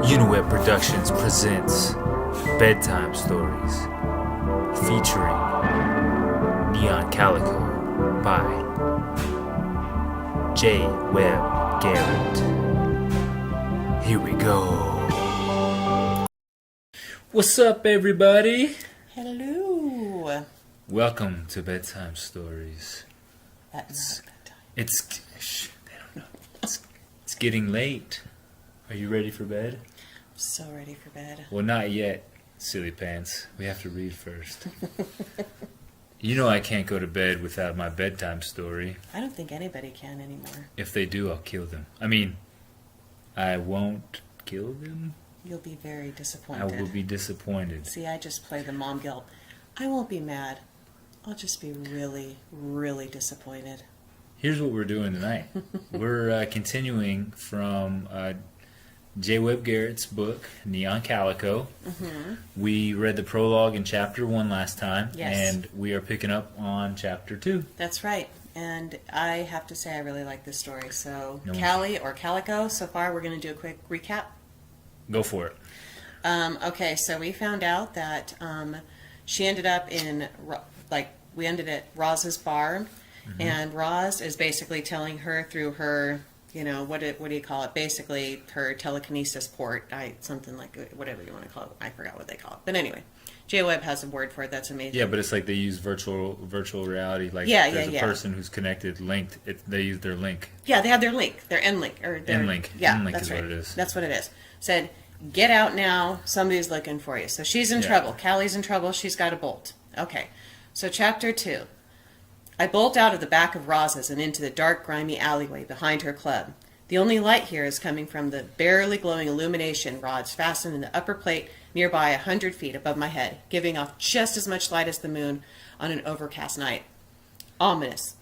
Webb Productions presents Bedtime Stories featuring Neon Calico by Webb Garrett. Here we go. What's up, everybody? Hello. Welcome to Bedtime Stories. That's not bedtime. They don't know. It's getting late. Are you ready for bed? I'm so ready for bed. Well, not yet, silly pants. We have to read first. You know I can't go to bed without my bedtime story. I don't think anybody can anymore. If they do, I'll kill them. I mean, I won't kill them. You'll be very disappointed. I will be disappointed. See, I just play the mom guilt. I won't be mad. I'll just be really, really disappointed. Here's what we're doing tonight. We're continuing from Webb Garrett's book, Neon Calico. Mm-hmm. We read the prologue in Chapter 1 last time, yes. And we are picking up on Chapter 2. That's right. And I have to say I really like this story. So, Callie or Calico, so far we're going to do a quick recap. Go for it. Okay, so we found out that she ended up in, we ended at Roz's bar, mm-hmm. And Roz is basically telling her through her, what do you call it? Basically, her telekinesis port, something like whatever you want to call it. I forgot what they call it. But anyway, Webb has a word for it. That's amazing. Yeah, but it's like they use virtual reality. Like there's a person who's connected, linked. They use their link. Yeah, they have their link. Their N-link. N-link. Yeah, N-link that's is right. what it is. That's what it is. Said, get out now. Somebody's looking for you. So she's in trouble. Callie's in trouble. She's got to bolt. Okay. So Chapter 2. I bolt out of the back of Roz's and into the dark, grimy alleyway behind her club. The only light here is coming from the barely glowing illumination rods fastened in the upper plate nearby 100 feet above my head, giving off just as much light as the moon on an overcast night. Ominous.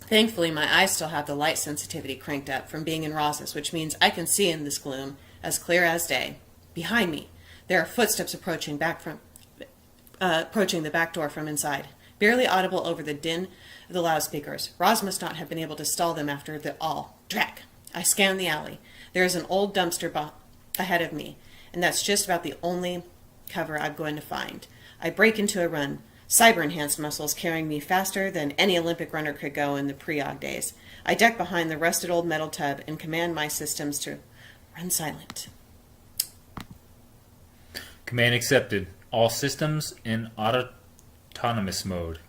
Thankfully, my eyes still have the light sensitivity cranked up from being in Roz's, which means I can see in this gloom as clear as day. Behind me, there are footsteps approaching the back door from inside, barely audible over the din of the loudspeakers. Roz must not have been able to stall them after the all. Drac! I scan the alley. There is an old dumpster ahead of me, and that's just about the only cover I'm going to find. I break into a run, cyber-enhanced muscles carrying me faster than any Olympic runner could go in the pre-Og days. I duck behind the rusted old metal tub and command my systems to run silent. Command accepted. All systems in autonomous mode.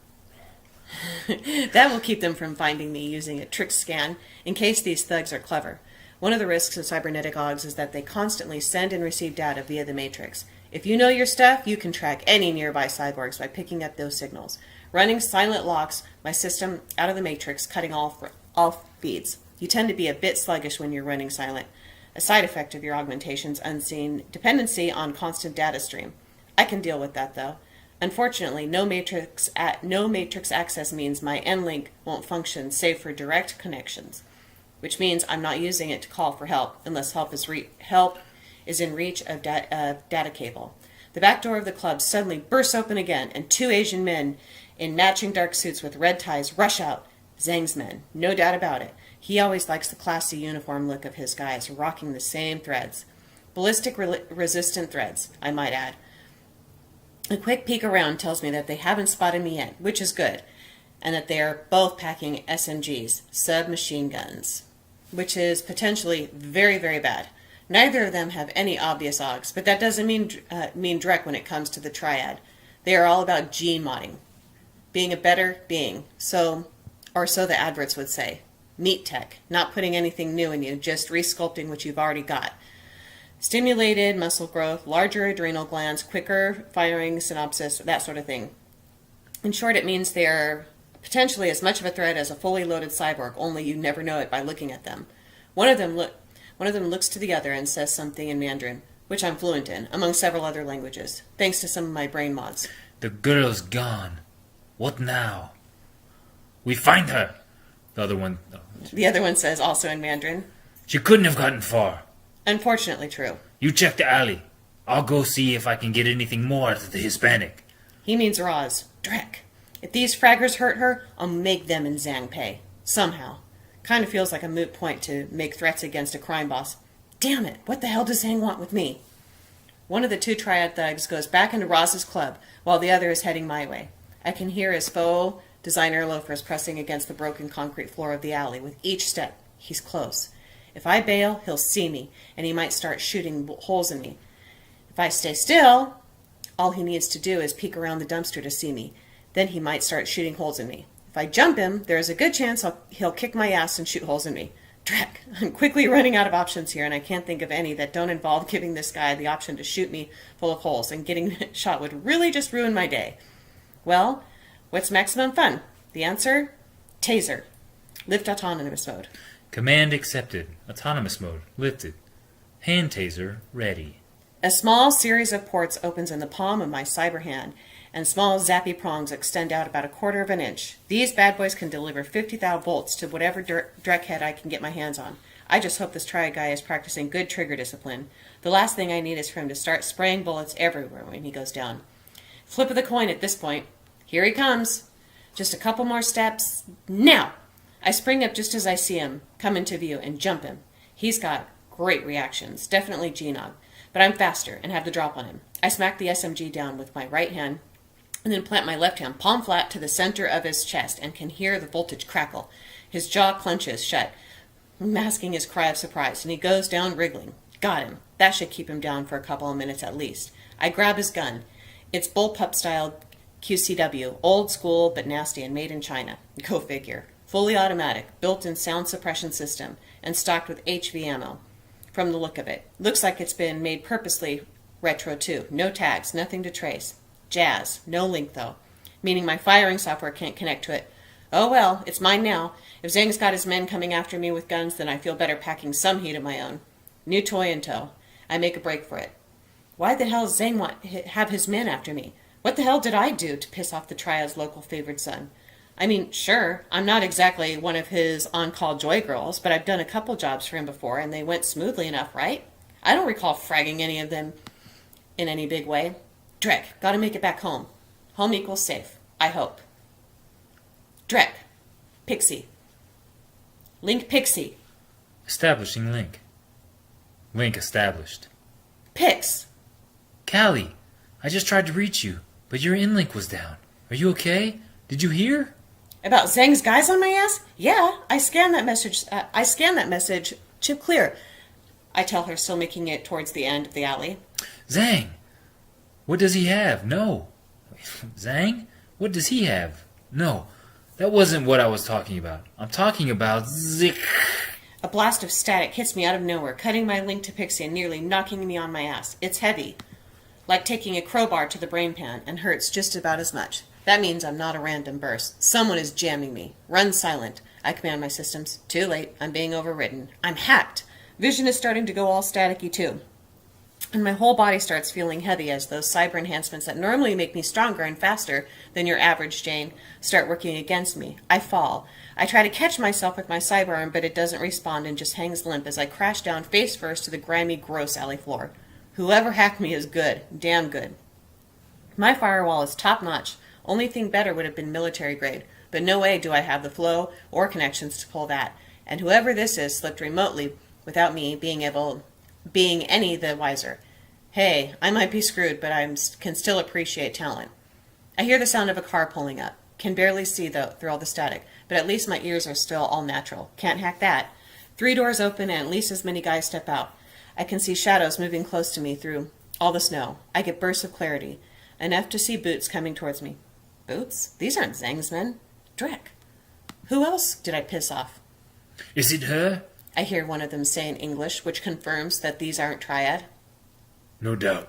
That will keep them from finding me using a trick scan in case these thugs are clever. One of the risks of cybernetic OGs is that they constantly send and receive data via the Matrix. If you know your stuff, you can track any nearby cyborgs by picking up those signals. Running silent locks my system out of the Matrix, cutting all feeds. You tend to be a bit sluggish when you're running silent. A side effect of your augmentation's unseen dependency on constant data stream. I can deal with that, though. Unfortunately, no matrix access means my N-link won't function save for direct connections, which means I'm not using it to call for help unless help is in reach of data cable. The back door of the club suddenly bursts open again, and two Asian men in matching dark suits with red ties rush out. Zhang's men, no doubt about it. He always likes the classy uniform look of his guys, rocking the same threads. Ballistic resistant threads, I might add. A quick peek around tells me that they haven't spotted me yet, which is good, and that they are both packing SMGs, submachine guns, which is potentially very, very bad. Neither of them have any obvious OGs, but that doesn't mean Drek when it comes to the triad. They are all about gene modding, being a better being, so the adverts would say. Meat tech, not putting anything new in you, just resculpting what you've already got. Stimulated muscle growth, larger adrenal glands, quicker firing synapses, that sort of thing. In short, it means they are potentially as much of a threat as a fully loaded cyborg, only you never know it by looking at them. One of them looks to the other and says something in Mandarin, which I'm fluent in, among several other languages, thanks to some of my brain mods. The girl's gone. What now? We find her. The other one says, also in Mandarin. She couldn't have gotten far. Unfortunately true. You check the alley. I'll go see if I can get anything more out of the Hispanic. He means Roz. Drek. If these fraggers hurt her, I'll make them and Zhang pay. Somehow. Kind of feels like a moot point to make threats against a crime boss. Damn it, what the hell does Zhang want with me? One of the two triad thugs goes back into Roz's club, while the other is heading my way. I can hear his faux designer loafers pressing against the broken concrete floor of the alley. With each step, he's close. If I bail, he'll see me, and he might start shooting holes in me. If I stay still, all he needs to do is peek around the dumpster to see me. Then he might start shooting holes in me. If I jump him, there is a good chance he'll kick my ass and shoot holes in me. Dreck, I'm quickly running out of options here, and I can't think of any that don't involve giving this guy the option to shoot me full of holes, and getting shot would really just ruin my day. Well, what's maximum fun? The answer? Taser. Lift autonomous mode. Command accepted. Autonomous mode lifted. Hand taser ready. A small series of ports opens in the palm of my cyber hand, and small zappy prongs extend out about 1/4 of an inch. These bad boys can deliver 50,000 volts to whatever dreckhead I can get my hands on. I just hope this triad guy is practicing good trigger discipline. The last thing I need is for him to start spraying bullets everywhere when he goes down. Flip of the coin at this point. Here he comes. Just a couple more steps. Now! I spring up just as I see him come into view and jump him. He's got great reactions, definitely G-Nog, but I'm faster and have the drop on him. I smack the SMG down with my right hand and then plant my left hand palm flat to the center of his chest and can hear the voltage crackle. His jaw clenches shut, masking his cry of surprise, and he goes down wriggling. Got him. That should keep him down for a couple of minutes at least. I grab his gun. It's bullpup style QCW, old school but nasty and made in China. Go figure. Fully automatic, built-in sound suppression system, and stocked with HV ammo. From the look of it. Looks like it's been made purposely retro too. No tags, nothing to trace. Jazz. No link though. Meaning my firing software can't connect to it. Oh well, it's mine now. If Zhang's got his men coming after me with guns, then I feel better packing some heat of my own. New toy in tow. I make a break for it. Why the hell does Zhang have his men after me? What the hell did I do to piss off the triad's local favored son? I mean, sure, I'm not exactly one of his on-call joy girls, but I've done a couple jobs for him before, and they went smoothly enough, right? I don't recall fragging any of them in any big way. Dreck, gotta make it back home. Home equals safe. I hope. Dreck. Pixie. Link Pixie. Establishing link. Link established. Pix. Callie, I just tried to reach you, but your inlink was down. Are you okay? Did you hear? About Zhang's guys on my ass? Yeah, I scanned that message. Chip clear. I tell her, still making it towards the end of the alley. Zhang! What does he have? No. Zhang? What does he have? No. That wasn't what I was talking about. I'm talking about Zik. A blast of static hits me out of nowhere, cutting my link to Pixie and nearly knocking me on my ass. It's heavy, like taking a crowbar to the brain pan, and hurts just about as much. That means I'm not a random burst. Someone is jamming me. Run silent. I command my systems. Too late. I'm being overridden. I'm hacked. Vision is starting to go all staticky too. And my whole body starts feeling heavy as those cyber enhancements that normally make me stronger and faster than your average Jane start working against me. I fall. I try to catch myself with my cyber arm, but it doesn't respond and just hangs limp as I crash down face first to the grimy, gross alley floor. Whoever hacked me is good. Damn good. My firewall is top-notch. Only thing better would have been military grade, but no way do I have the flow or connections to pull that. And whoever this is slipped remotely without me being any the wiser. Hey, I might be screwed, but can still appreciate talent. I hear the sound of a car pulling up. Can barely see though through all the static, but at least my ears are still all natural. Can't hack that. 3 doors open and at least as many guys step out. I can see shadows moving close to me through all the snow. I get bursts of clarity, enough to see boots coming towards me. Boots? These aren't Zhang's men. Dreck. Who else did I piss off? Is it her? I hear one of them say in English, which confirms that these aren't triad. No doubt.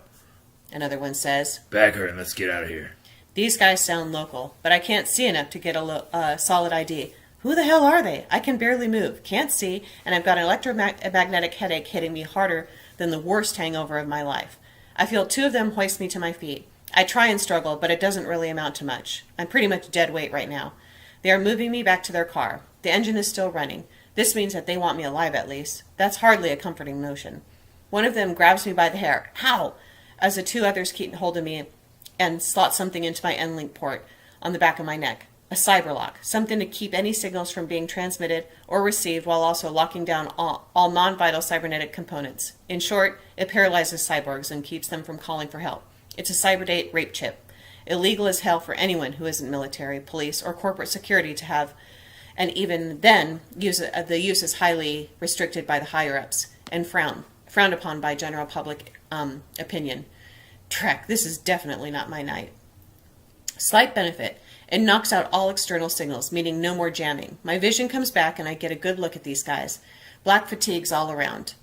Another one says, Bag her and let's get out of here. These guys sound local, but I can't see enough to get a solid ID. Who the hell are they? I can barely move, can't see, and I've got an electromagnetic headache hitting me harder than the worst hangover of my life. I feel 2 of them hoist me to my feet. I try and struggle, but it doesn't really amount to much. I'm pretty much dead weight right now. They are moving me back to their car. The engine is still running. This means that they want me alive at least. That's hardly a comforting notion. One of them grabs me by the hair. How? As the 2 others keep hold of me and slot something into my N-link port on the back of my neck. A cyber lock, something to keep any signals from being transmitted or received while also locking down all non-vital cybernetic components. In short, it paralyzes cyborgs and keeps them from calling for help. It's a cyber rape chip. Illegal as hell for anyone who isn't military, police, or corporate security to have, and even then, the use is highly restricted by the higher-ups and frowned upon by general public opinion. Trek, this is definitely not my night. Slight benefit. It knocks out all external signals, meaning no more jamming. My vision comes back and I get a good look at these guys. Black fatigues all around,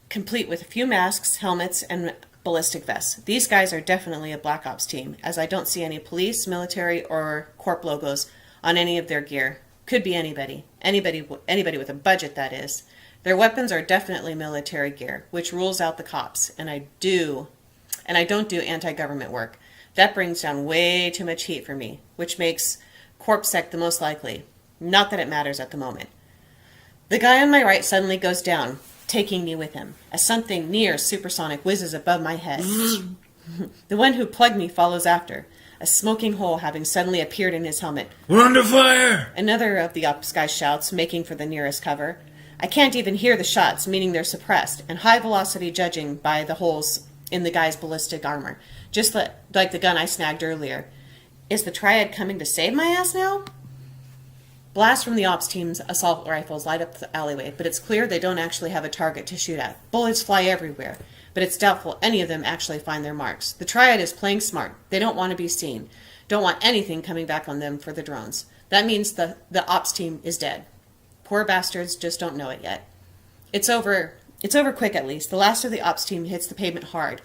complete with a few masks, helmets, and ballistic vests. These guys are definitely a Black Ops team, as I don't see any police, military, or corp logos on any of their gear. Could be anybody. Anybody with a budget, that is. Their weapons are definitely military gear, which rules out the cops. And I don't do anti-government work. That brings down way too much heat for me, which makes CorpSec the most likely. Not that it matters at the moment. The guy on my right suddenly goes down, taking me with him, as something near supersonic whizzes above my head. The one who plugged me follows after, a smoking hole having suddenly appeared in his helmet. We're under fire! Another of the ops guys shouts, making for the nearest cover. I can't even hear the shots, meaning they're suppressed, and high velocity judging by the holes in the guy's ballistic armor. Just like the gun I snagged earlier. Is the Triad coming to save my ass now? Blasts from the ops team's assault rifles light up the alleyway, but it's clear they don't actually have a target to shoot at. Bullets fly everywhere, but it's doubtful any of them actually find their marks. The Triad is playing smart. They don't want to be seen. Don't want anything coming back on them for the drones. That means the ops team is dead. Poor bastards just don't know it yet. It's over quick at least. The last of the ops team hits the pavement hard,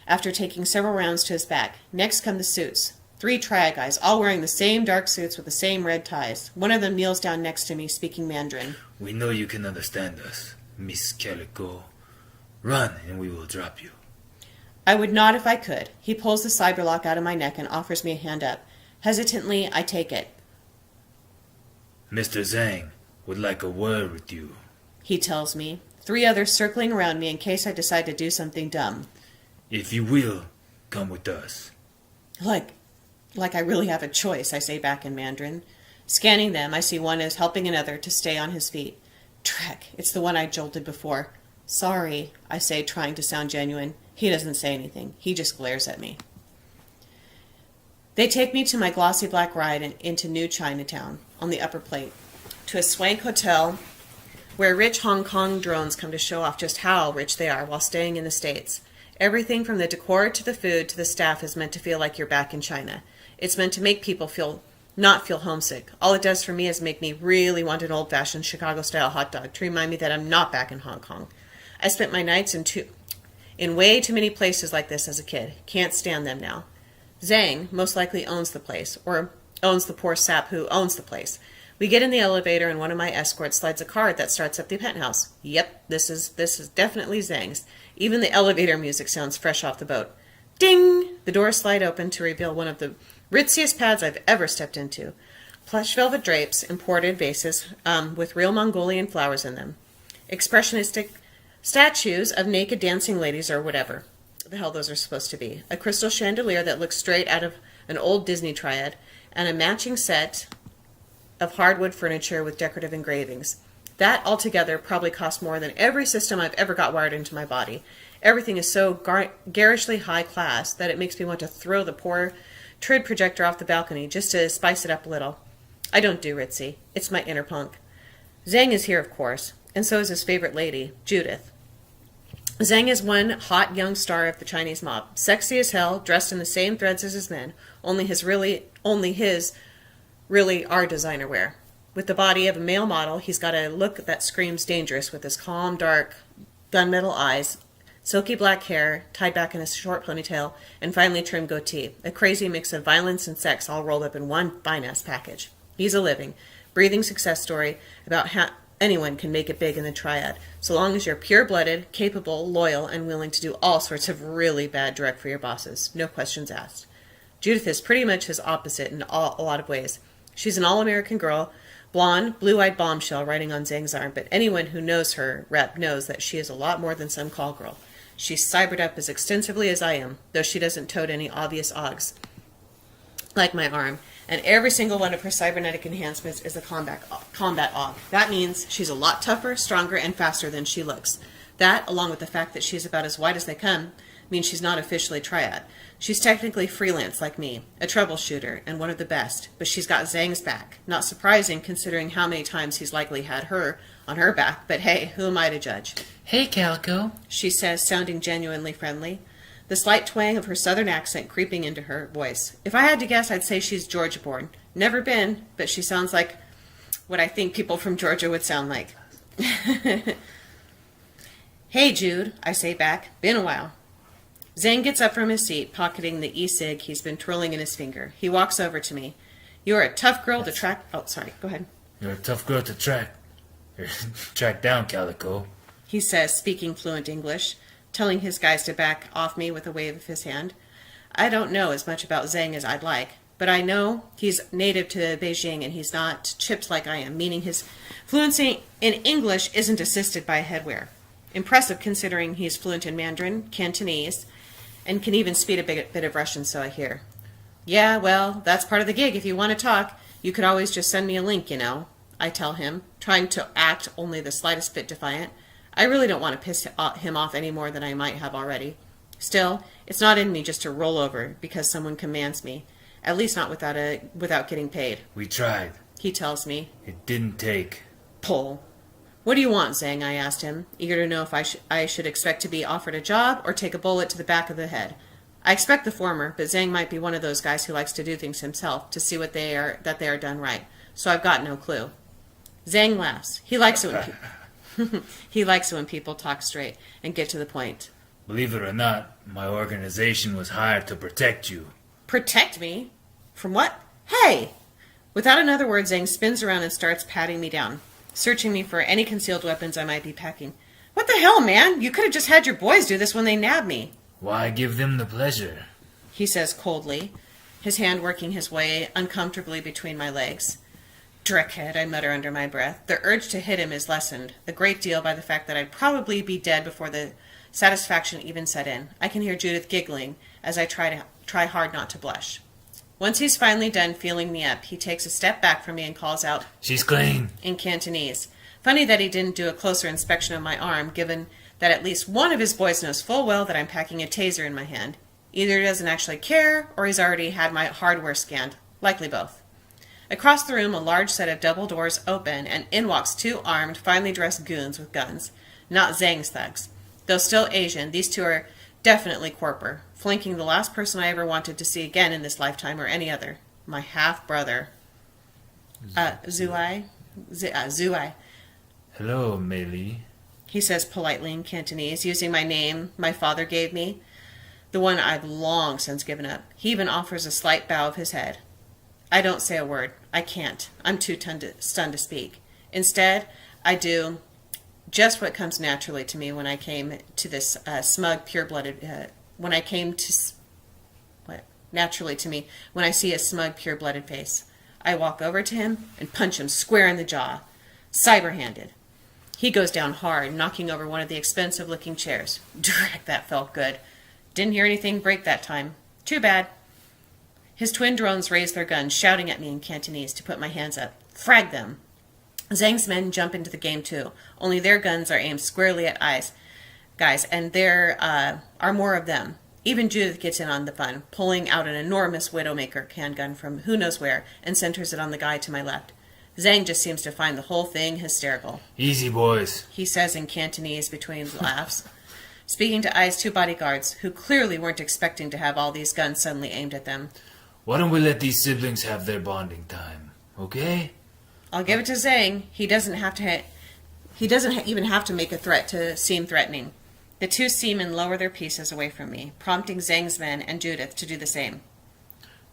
after taking several rounds to his back. Next come the suits. 3 Triad guys, all wearing the same dark suits with the same red ties. One of them kneels down next to me, speaking Mandarin. We know you can understand us, Miss Calico. Run, and we will drop you. I would not if I could. He pulls the cyberlock out of my neck and offers me a hand up. Hesitantly, I take it. Mr. Zhang would like a word with you, he tells me. 3 others circling around me in case I decide to do something dumb. If you will, come with us. Like I really have a choice, I say back in Mandarin. Scanning them, I see one is helping another to stay on his feet. Trek, it's the one I jolted before. Sorry, I say, trying to sound genuine. He doesn't say anything. He just glares at me. They take me to my glossy black ride into New Chinatown on the upper plate, to a swank hotel where rich Hong Kong drones come to show off just how rich they are while staying in the States. Everything from the decor to the food to the staff is meant to feel like you're back in China. It's meant to make people not feel homesick. All it does for me is make me really want an old-fashioned Chicago-style hot dog to remind me that I'm not back in Hong Kong. I spent my nights in way too many places like this as a kid. Can't stand them now. Zhang most likely owns the place, or owns the poor sap who owns the place. We get in the elevator and one of my escorts slides a card that starts up the penthouse. Yep, this is definitely Zhang's. Even the elevator music sounds fresh off the boat. Ding! The doors slide open to reveal one of the ritziest pads I've ever stepped into. Plush velvet drapes, imported vases with real Mongolian flowers in them. Expressionistic statues of naked dancing ladies or whatever the hell those are supposed to be. A crystal chandelier that looks straight out of an old Disney Triad, and a matching set of hardwood furniture with decorative engravings. That altogether probably cost more than every system I've ever got wired into my body. Everything is so garishly high class that it makes me want to throw the poor trid projector off the balcony just to spice it up a little. I don't do ritzy. It's my inner punk. Zhang is here, of course, and so is his favorite lady, Judith. Zhang is one hot young star of the Chinese mob, sexy as hell, dressed in the same threads as his men, only his really are designer wear. With the body of a male model, he's got a look that screams dangerous with his calm, dark, gunmetal eyes, silky black hair tied back in a short ponytail, and finely trimmed goatee, a crazy mix of violence and sex all rolled up in one fine-ass package. He's a living, breathing success story about how anyone can make it big in the Triad, so long as you're pure-blooded, capable, loyal, and willing to do all sorts of really bad direct for your bosses. No questions asked. Judith is pretty much his opposite in a lot of ways. She's an all-American girl, blonde, blue-eyed bombshell riding on Zhang's arm, but anyone who knows her rep knows that she is a lot more than some call girl. She's cybered up as extensively as I am, though she doesn't tote any obvious ogs, like my arm, and every single one of her cybernetic enhancements is a combat og. That means she's a lot tougher, stronger, and faster than she looks. That, along with the fact that she's about as wide as they come, means she's not officially triad. She's technically freelance like me, a troubleshooter, and one of the best, but she's got Zhang's back. Not surprising considering how many times he's likely had her on her back, but hey, who am I to judge? Hey, Calico, She says, sounding genuinely friendly, the slight twang of her southern accent creeping into her voice. If I had to guess, I'd say she's Georgia-born. Never been, but she sounds like what I think people from Georgia would sound like. Hey, Jude, I say back. Been a while. Zhang gets up from his seat, pocketing the e-cig he's been twirling in his finger. He walks over to me. You're a tough girl to track... Oh, sorry. Go ahead. you're a tough girl to track down, Calico. He says, speaking fluent English, telling his guys to back off me with a wave of his hand. I don't know as much about Zhang as I'd like, but I know he's native to Beijing and he's not chipped like I am, meaning his fluency in English isn't assisted by headwear. Impressive considering he's fluent in Mandarin, Cantonese, and can even speak a bit of Russian, so I hear. Yeah, well, that's part of the gig. If you want to talk, you could always just send me a link, you know, I tell him, trying to act only the slightest bit defiant. I really don't want to piss him off any more than I might have already. Still, it's not in me just to roll over because someone commands me, at least not without getting paid. We tried. He tells me. It didn't take. Pull. What do you want, Zhang? I asked him, eager to know if I should expect to be offered a job or take a bullet to the back of the head. I expect the former, but Zhang might be one of those guys who likes to do things himself to see that they are done right. So I've got no clue. Zhang laughs. He likes it when people talk straight and get to the point. Believe it or not, my organization was hired to protect you. Protect me? From what? Hey! Without another word, Zhang spins around and starts patting me down, searching me for any concealed weapons I might be packing. What the hell, man? You could have just had your boys do this when they nabbed me. Why give them the pleasure? He says coldly, his hand working his way uncomfortably between my legs. Drickhead, I mutter under my breath. The urge to hit him is lessened a great deal by the fact that I'd probably be dead before the satisfaction even set in. I can hear Judith giggling as I try hard not to blush. Once he's finally done feeling me up, he takes a step back from me and calls out, She's clean. In Cantonese. Funny that he didn't do a closer inspection of my arm, given that at least one of his boys knows full well that I'm packing a taser in my hand. Either he doesn't actually care, or he's already had my hardware scanned. Likely both. Across the room, a large set of double doors open, and in walks two armed, finely dressed goons with guns. Not Zhang's thugs. Though still Asian, these two are definitely corper, flanking the last person I ever wanted to see again in this lifetime or any other. My half-brother. Zuai? Zuai. Hello, Meili. He says politely in Cantonese, using my name my father gave me, the one I've long since given up. He even offers a slight bow of his head. I don't say a word. I can't. I'm too stunned to speak. Instead, I do just what comes naturally to me when I came to this smug, pure-blooded... naturally to me when I see a smug, pure-blooded face. I walk over to him and punch him square in the jaw. Cyber-handed. He goes down hard, knocking over one of the expensive-looking chairs. Dreck, that felt good. Didn't hear anything break that time. Too bad. His twin drones raise their guns, shouting at me in Cantonese to put my hands up. Frag them. Zhang's men jump into the game too, only their guns are aimed squarely at guys, and there are more of them. Even Judith gets in on the fun, pulling out an enormous Widowmaker handgun from who knows where and centers it on the guy to my left. Zhang just seems to find the whole thing hysterical. Easy, boys, he says in Cantonese between laughs, speaking to Ai's two bodyguards, who clearly weren't expecting to have all these guns suddenly aimed at them. Why don't we let these siblings have their bonding time, okay? I'll give it to Zhang. He doesn't even have to make a threat to seem threatening. The two seamen lower their pieces away from me, prompting Zhang's men and Judith to do the same.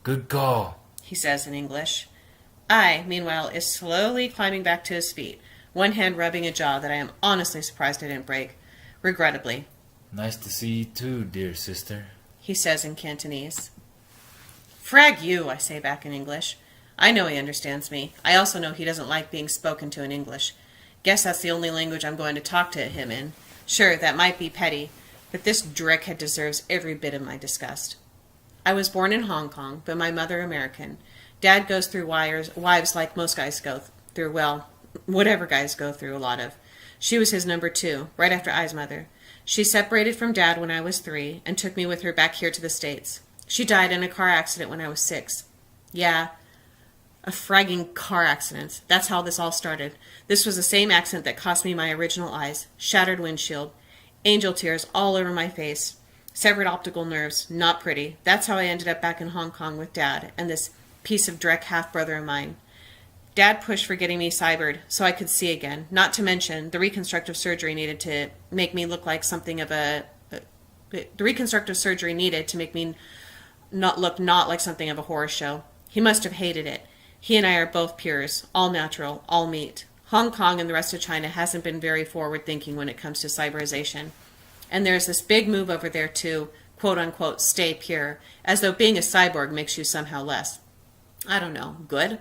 Good call, he says in English. Ai, meanwhile, is slowly climbing back to his feet, one hand rubbing a jaw that I am honestly surprised I didn't break. Regrettably. Nice to see you too, dear sister, he says in Cantonese. Frag you, I say back in English. I know he understands me. I also know he doesn't like being spoken to in English. Guess that's the only language I'm going to talk to him in. Sure, that might be petty, but this drickhead deserves every bit of my disgust. I was born in Hong Kong, but my mother American. Dad goes through wives like most guys go through, well, whatever guys go through a lot of. She was his number 2, right after I's mother. She separated from Dad when I was 3 and took me with her back here to the States. She died in a car accident when I was 6. Yeah, a fragging car accident. That's how this all started. This was the same accident that cost me my original eyes. Shattered windshield. Angel tears all over my face. Severed optical nerves. Not pretty. That's how I ended up back in Hong Kong with Dad and this piece of dreck half-brother of mine. Dad pushed for getting me cybered so I could see again. Not to mention the reconstructive surgery needed to make me look like something of a... The reconstructive surgery needed to make me not like something of a horror show. He must have hated it. He and I are both pures, all natural, all meat. Hong Kong and the rest of China hasn't been very forward-thinking when it comes to cyberization. And there's this big move over there to, quote-unquote, stay pure, as though being a cyborg makes you somehow less. I don't know. Good?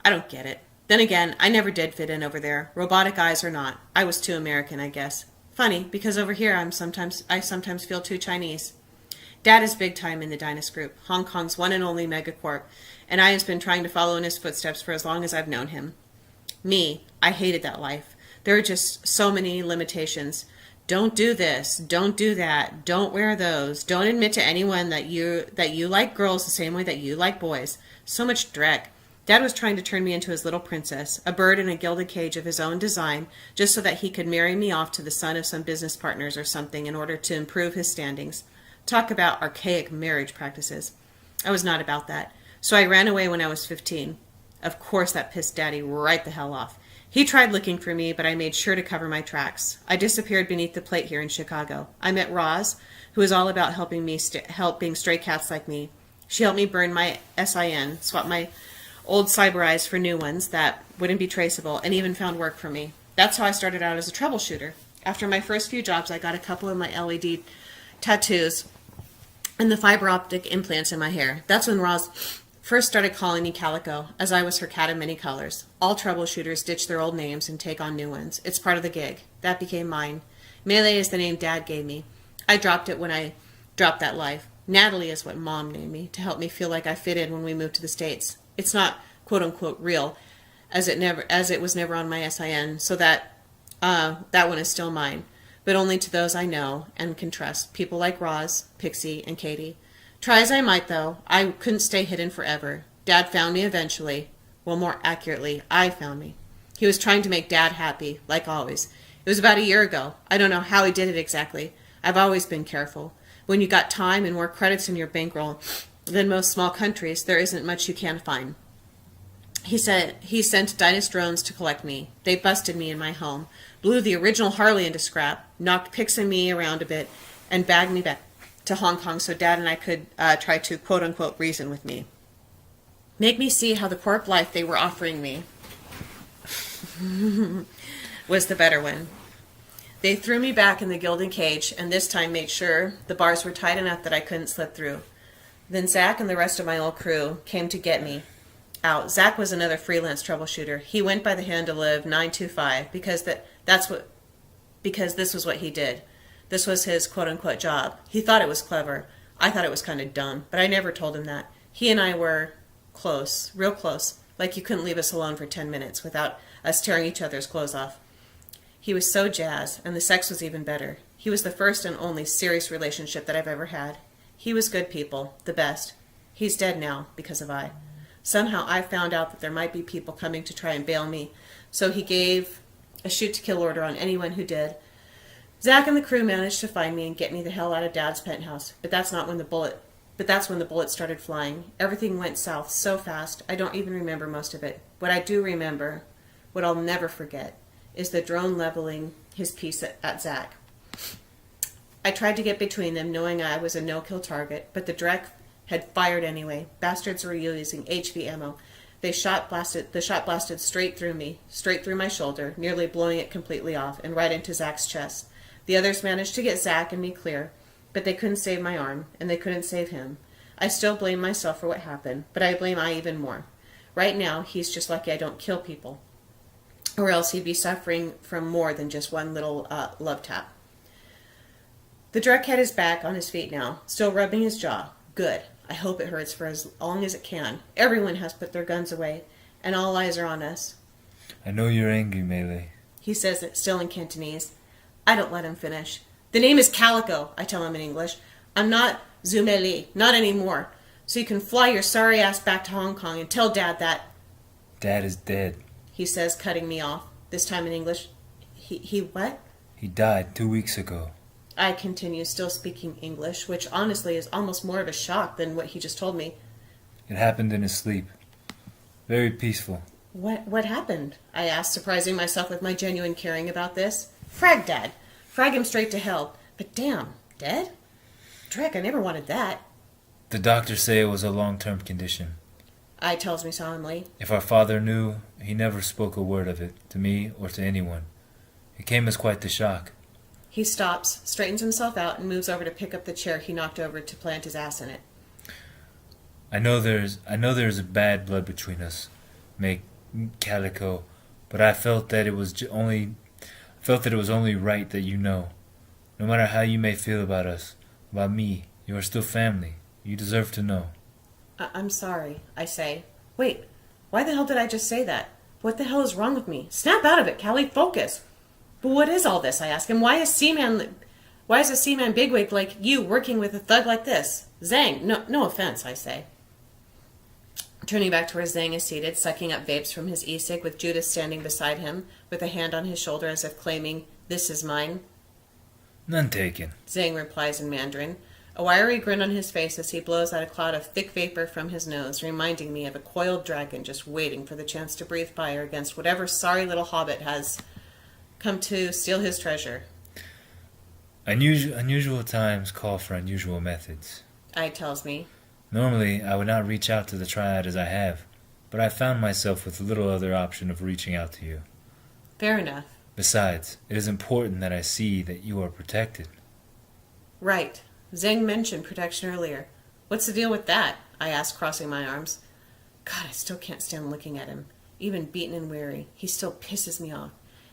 I don't get it. Then again, I never did fit in over there, robotic eyes or not. I was too American, I guess. Funny, because over here I sometimes feel too Chinese. Dad is big time in the Dynast Group, Hong Kong's one and only megacorp, and I have been trying to follow in his footsteps for as long as I've known him. Me, I hated that life. There are just so many limitations. Don't do this, don't do that, don't wear those, don't admit to anyone that you like girls the same way that you like boys. So much dreck. Dad was trying to turn me into his little princess, a bird in a gilded cage of his own design, just so that he could marry me off to the son of some business partners or something in order to improve his standings. Talk about archaic marriage practices. I was not about that. So I ran away when I was 15. Of course that pissed Daddy right the hell off. He tried looking for me, but I made sure to cover my tracks. I disappeared beneath the plate here in Chicago. I met Roz, who is all about helping stray cats like me. She helped me burn my SIN, swap my old cyber eyes for new ones that wouldn't be traceable, and even found work for me. That's how I started out as a troubleshooter. After my first few jobs, I got a couple of my LED tattoos and the fiber optic implants in my hair. That's when Roz first started calling me Calico, as I was her cat of many colors. All troubleshooters ditch their old names and take on new ones. It's part of the gig. That became mine. Melee is the name Dad gave me. I dropped it when I dropped that life. Natalie is what Mom named me, to help me feel like I fit in when we moved to the States. It's not quote-unquote real, as it was never on my SIN, so that one is still mine, but only to those I know and can trust, people like Roz, Pixie, and Katie. Try as I might, though, I couldn't stay hidden forever. Dad found me eventually. Well, more accurately, I found me. He was trying to make Dad happy, like always. It was about a year ago. I don't know how he did it exactly. I've always been careful. When you got time and more credits in your bankroll than most small countries, there isn't much you can't find. He said he sent Dynast drones to collect me. They busted me in my home, blew the original Harley into scrap, knocked Pix and me around a bit, and bagged me back to Hong Kong so Dad and I could try to quote-unquote reason with me. Make me see how the corp life they were offering me was the better one. They threw me back in the gilded cage, and this time made sure the bars were tight enough that I couldn't slip through. Then Zach and the rest of my old crew came to get me out. Zach was another freelance troubleshooter. He went by the handle of 925 because this was what he did. This was his quote-unquote job. He thought it was clever. I thought it was kind of dumb, but I never told him that. He and I were close, real close, like you couldn't leave us alone for 10 minutes without us tearing each other's clothes off. He was so jazz, and the sex was even better. He was the first and only serious relationship that I've ever had. He was good people, the best. He's dead now because of I. Somehow I found out that there might be people coming to try and bail me, so he gave a shoot-to-kill order on anyone who did. Zach and the crew managed to find me and get me the hell out of Dad's penthouse, but that's when the bullet started flying. Everything went south so fast, I don't even remember most of it. What I do remember, what I'll never forget, is the drone leveling his piece at Zach. I tried to get between them, knowing I was a no-kill target, but the Drek had fired anyway. Bastards were using HV ammo. The shot blasted straight through me, straight through my shoulder, nearly blowing it completely off, and right into Zach's chest. The others managed to get Zach and me clear, but they couldn't save my arm, and they couldn't save him. I still blame myself for what happened, but I blame I even more. Right now, he's just lucky I don't kill people, or else he'd be suffering from more than just one little love tap. The Drek had his back on his feet now, still rubbing his jaw. Good. I hope it hurts for as long as it can. Everyone has put their guns away, and all eyes are on us. I know you're angry, Melee. He says it, still in Cantonese. I don't let him finish. The name is Calico, I tell him in English. I'm not Zumeli, not anymore. So you can fly your sorry ass back to Hong Kong and tell Dad that... Dad is dead. He says, cutting me off, this time in English. He what? He died 2 weeks ago. I continue, still speaking English, which honestly is almost more of a shock than what he just told me. It happened in his sleep. Very peaceful. What happened? I asked, surprising myself with my genuine caring about this. Frag Dad. Frag him straight to hell. But damn, dead? Dreck, I never wanted that. The doctors say it was a long-term condition. I tells me solemnly. If our father knew, he never spoke a word of it, to me or to anyone. It came as quite the shock. He stops, straightens himself out, and moves over to pick up the chair he knocked over to plant his ass in it. I know there's a bad blood between us, Calico, but I felt that it was only right that you know. No matter how you may feel about us, about me, you are still family. You deserve to know. I'm sorry, I say. Wait, why the hell did I just say that? What the hell is wrong with me? Snap out of it, Callie, focus. But what is all this, I ask him. Why is a Seaman bigwig like you working with a thug like this? Zhang, no offense, I say. Turning back to where Zhang is seated, sucking up vapes from his e-cig with Judas standing beside him, with a hand on his shoulder as if claiming, "This is mine." None taken, Zhang replies in Mandarin, a wiry grin on his face as he blows out a cloud of thick vapor from his nose, reminding me of a coiled dragon just waiting for the chance to breathe fire against whatever sorry little hobbit has come to steal his treasure. Unusual times call for unusual methods. I tells me. Normally, I would not reach out to the Triad as I have, but I found myself with little other option of reaching out to you. Fair enough. Besides, it is important that I see that you are protected. Right. Zhang mentioned protection earlier. What's the deal with that? I asked, crossing my arms. God, I still can't stand looking at him. Even beaten and weary, he still pisses me off.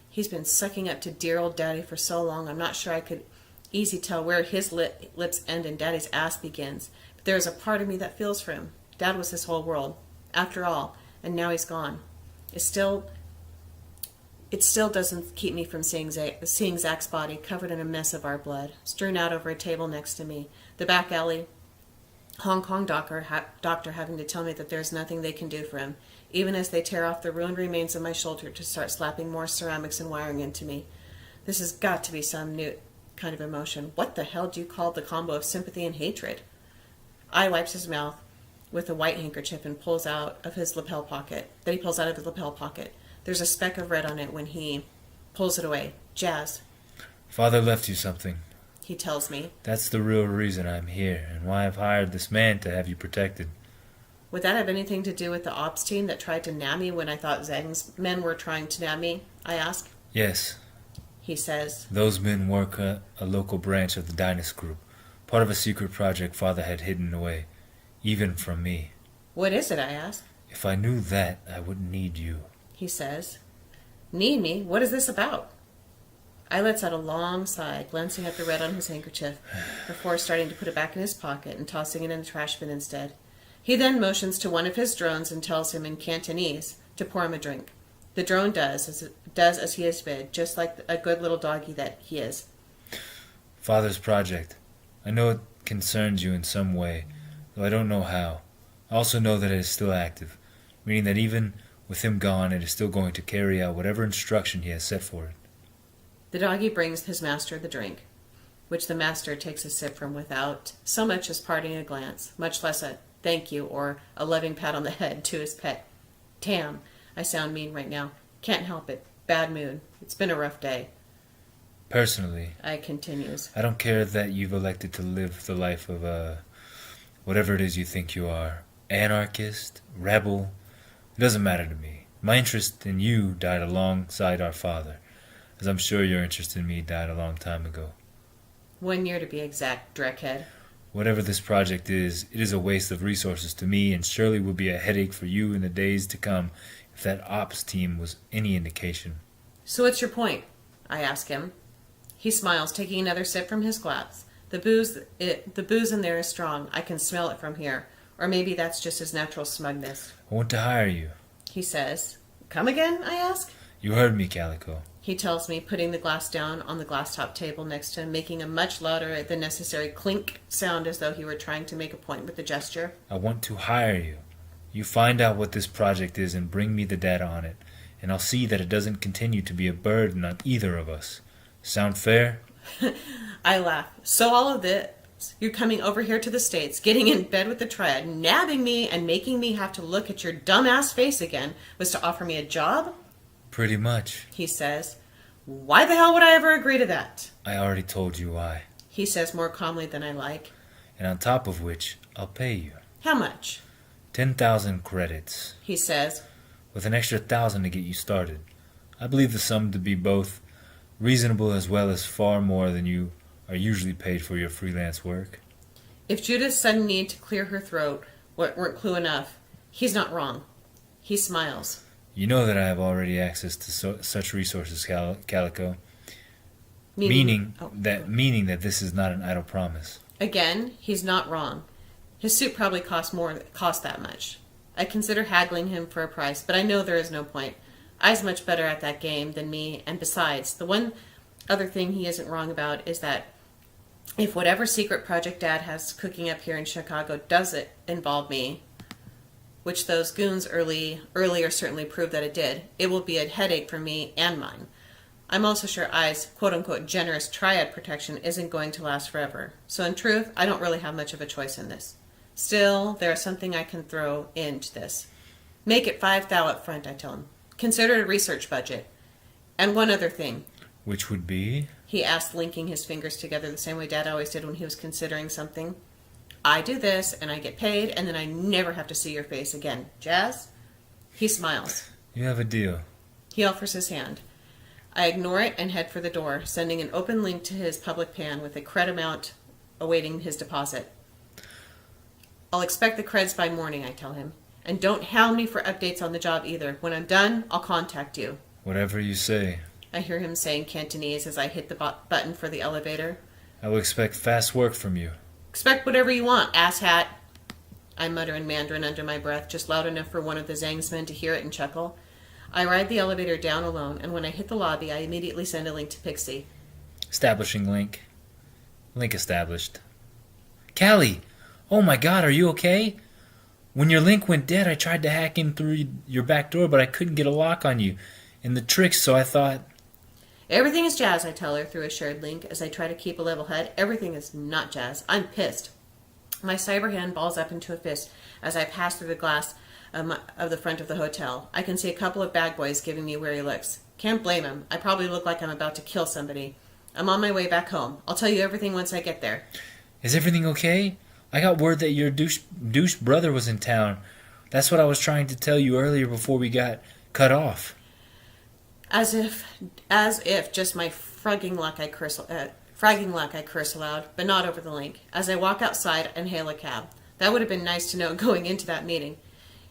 He's been sucking up to dear old Daddy for so long, I'm not sure I could easy tell where his lips end and Daddy's ass begins. But there is a part of me that feels for him. Dad was his whole world, after all, and now he's gone. It still doesn't keep me from seeing Zach's body covered in a mess of our blood, strewn out over a table next to me. The back alley Hong Kong doctor having to tell me that there's nothing they can do for him, even as they tear off the ruined remains of my shoulder to start slapping more ceramics and wiring into me. This has got to be some new kind of emotion. What the hell do you call the combo of sympathy and hatred? I wipes his mouth with a white handkerchief and pulls out of his lapel pocket. There's a speck of red on it when he pulls it away. Jazz. Father left you something. He tells me. That's the real reason I'm here, and why I've hired this man to have you protected. Would that have anything to do with the ops team that tried to nab me when I thought Zhang's men were trying to nab me? I ask. Yes. He says. Those men work a local branch of the Dynast Group, part of a secret project Father had hidden away, even from me. What is it, I ask. If I knew that, I wouldn't need you. He says. Need me? What is this about? I lets out a long sigh, glancing at the red on his handkerchief, before starting to put it back in his pocket and tossing it in the trash bin instead. He then motions to one of his drones and tells him in Cantonese to pour him a drink. The drone does as he is bid, just like a good little doggy that he is. Father's project. I know it concerns you in some way, though I don't know how. I also know that it is still active, meaning that even with him gone, it is still going to carry out whatever instruction he has set for it. The doggy brings his master the drink, which the master takes a sip from without so much as parting a glance, much less a thank you or a loving pat on the head to his pet. Damn, I sound mean right now. Can't help it. Bad mood. It's been a rough day. Personally, I continues. I don't care that you've elected to live the life of whatever it is you think you are. Anarchist, rebel, it doesn't matter to me. My interest in you died alongside our father, as I'm sure your interest in me died a long time ago. 1 year to be exact, Dreckhead. Whatever this project is, it is a waste of resources to me and surely would be a headache for you in the days to come if that ops team was any indication. So what's your point? I ask him. He smiles, taking another sip from his glass. The booze in there is strong. I can smell it from here. Or maybe that's just his natural smugness. I want to hire you. He says. Come again, I ask. You heard me, Calico. He tells me, putting the glass down on the glass top table next to him, making a much louder than necessary clink sound as though he were trying to make a point with the gesture. I want to hire you. You find out what this project is and bring me the data on it, and I'll see that it doesn't continue to be a burden on either of us. Sound fair? I laugh. So all of this, you're coming over here to the States, getting in bed with the triad, nabbing me, and making me have to look at your dumbass face again, was to offer me a job? Pretty much. He says. Why the hell would I ever agree to that? I already told you why. He says more calmly than I like. And on top of which, I'll pay you. How much? 10,000 credits. He says. With an extra 1,000 to get you started. I believe the sum to be both reasonable as well as far more than you are usually paid for your freelance work. If Judith's sudden need to clear her throat weren't clue enough, he's not wrong. He smiles. You know that I have already access to such resources, Calico. Meaning that this is not an idle promise. Again, he's not wrong. His suit probably cost that much. I consider haggling him for a price, but I know there is no point. I's much better at that game than me, and besides, the one other thing he isn't wrong about is that if whatever secret project Dad has cooking up here in Chicago doesn't involve me, which those goons earlier certainly proved that it did, it will be a headache for me and mine. I'm also sure I's quote-unquote generous triad protection isn't going to last forever. So in truth, I don't really have much of a choice in this. Still, there is something I can throw into this. Make it 5,000 up front, I tell him. Consider a research budget. And one other thing. Which would be? He asked, linking his fingers together the same way Dad always did when he was considering something. I do this, and I get paid, and then I never have to see your face again. Jazz? He smiles. You have a deal. He offers his hand. I ignore it and head for the door, sending an open link to his public pan with a cred amount awaiting his deposit. I'll expect the creds by morning, I tell him. And don't hound me for updates on the job either. When I'm done, I'll contact you. Whatever you say. I hear him saying Cantonese as I hit the button for the elevator. I will expect fast work from you. Expect whatever you want, asshat. I mutter in Mandarin under my breath, just loud enough for one of the Zangsmen to hear it and chuckle. I ride the elevator down alone, and when I hit the lobby, I immediately send a link to Pixie. Establishing link. Link established. Callie! Oh my god, are you okay? When your link went dead, I tried to hack in through your back door, but I couldn't get a lock on you and the tricks, so I thought... Everything is jazz, I tell her through a shared link as I try to keep a level head. Everything is not jazz. I'm pissed. My cyber hand balls up into a fist as I pass through the glass of the front of the hotel. I can see a couple of bad boys giving me weary looks. Can't blame them. I probably look like I'm about to kill somebody. I'm on my way back home. I'll tell you everything once I get there. Is everything okay? I got word that your douche brother was in town. That's what I was trying to tell you earlier before we got cut off. As if just my fragging luck I curse aloud, but not over the link. As I walk outside and hail a cab. That would have been nice to know going into that meeting.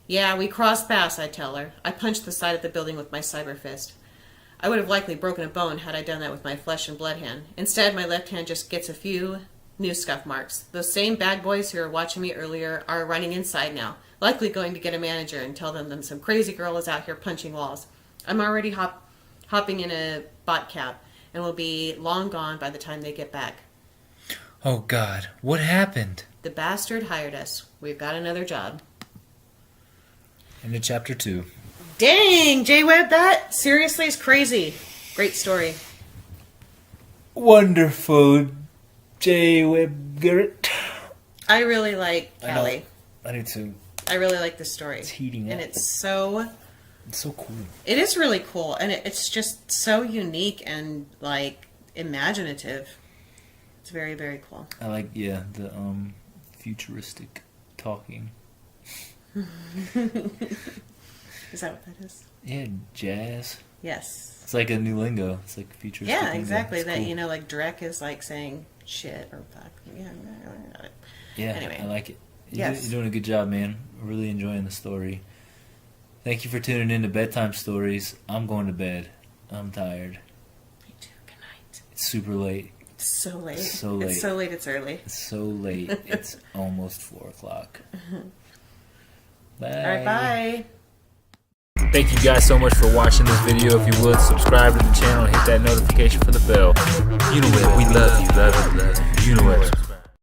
Yeah, we crossed paths, I tell her. I punched the side of the building with my cyber fist. I would have likely broken a bone had I done that with my flesh and blood hand. Instead, my left hand just gets a few new scuff marks. Those same bad boys who were watching me earlier are running inside now, likely going to get a manager and tell them some crazy girl is out here punching walls. I'm already hopping in a bot cab and will be long gone by the time they get back. Oh God, what happened? The bastard hired us. We've got another job. Into chapter 2. Dang, J-Webb, that seriously is crazy. Great story. Wonderful, J-Webb Garrett. I really like Callie. I do too. I really like this story. It's heating up. And it's so cool. It is really cool, and it's just so unique and, like, imaginative. It's very, very cool. I like, the futuristic talking. Is that what that is? Yeah, jazz. Yes. It's like a new lingo. It's like futuristic Yeah, lingo. exactly. It's That, cool. like, Drek is, like, saying shit or fuck. Yeah, Anyway. I like it. Yes. You're doing a good job, man. I'm really enjoying the story. Thank you for tuning in to Bedtime Stories. I'm going to bed. I'm tired. Me too. Good night. It's super late. So late. So late. It's so late, it's early. So late. It's almost 4 o'clock. Bye. All right, bye. Thank you guys so much for watching this video. If you would, subscribe to the channel and hit that notification for the bell. You know what? We love you, love you, love you. You know what?